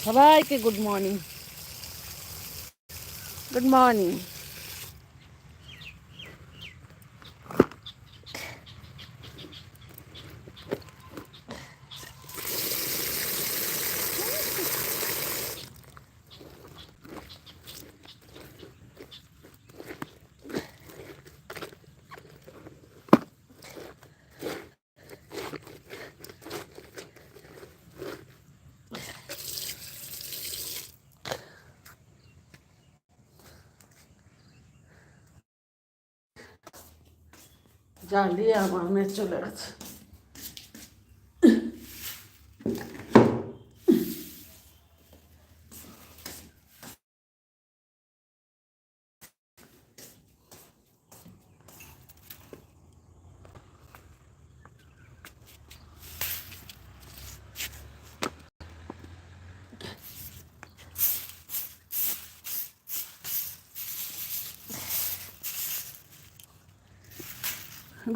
সবাইকে good morning. Good morning. জ্বালিয়ে আমার মেয়ে চলে গেছে।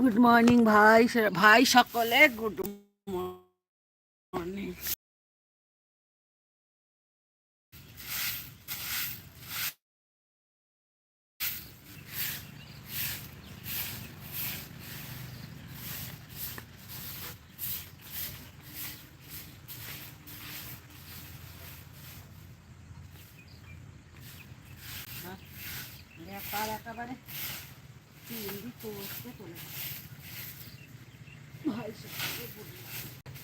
গুড মর্নিং ভাই, ভাই সকলে গুড মর্নিং। একেবারে ভাই সকলে গুড মর্নিং।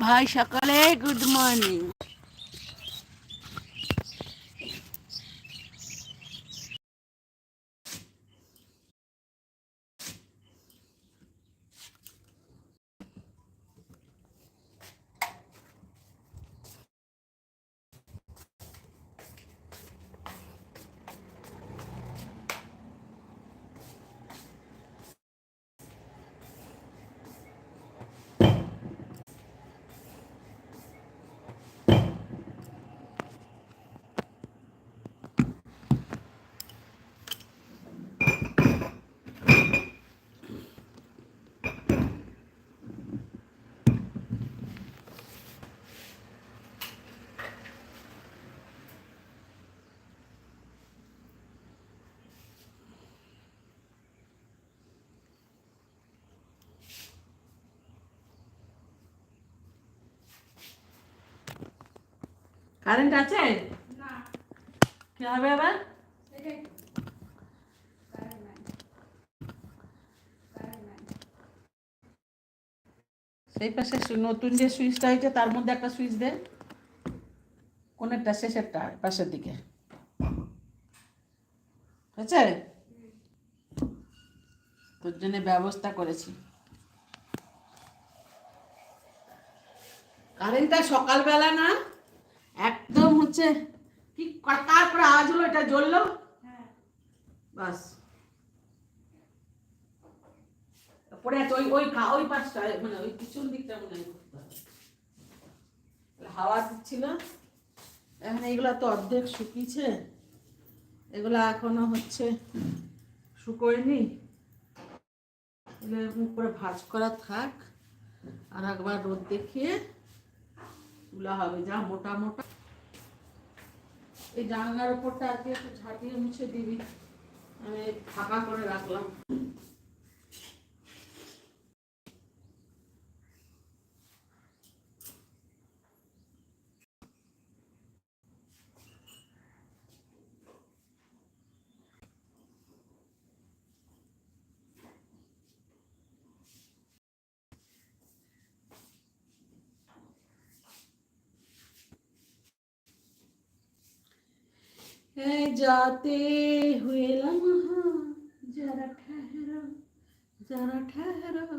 ভাই সকলে গুড মর্নিং। কারেন্ট আছে না? কি হবে আবার? সেই পাশে নতুন যে সুইচটা হয়েছে তার মধ্যে একটা সুইচ দে, কোনটা? শেষেরটা, পাশের দিকে হয়েছে? তোর জন্য ব্যবস্থা করেছি। কারেন্টটা সকালবেলা না একদম হচ্ছে কি তারপরে আওয়াজ হলো, এটা জ্বললো, বাস পড়ে আছে। ওই ওই ওই পাশটা, মানে ওই পিছন দিকটা মনে হয় হাওয়া দিচ্ছিল। এখন এইগুলা তো অর্ধেক শুকিয়েছে, এগুলা এখনো হচ্ছে শুকোয়নি, মুখ করে ভাঁজ করা থাক, আর একবার রোদ দেখিয়ে তুলা হবে, যা মোটা মোটা। এই জানলার উপরটা আজকে একটু ঝাঁটিয়ে মুছে দিবি, আমি ফাঁকা করে রাখলাম। जाते हुए लम्हा जरा ठहरो, जरा ठहरो,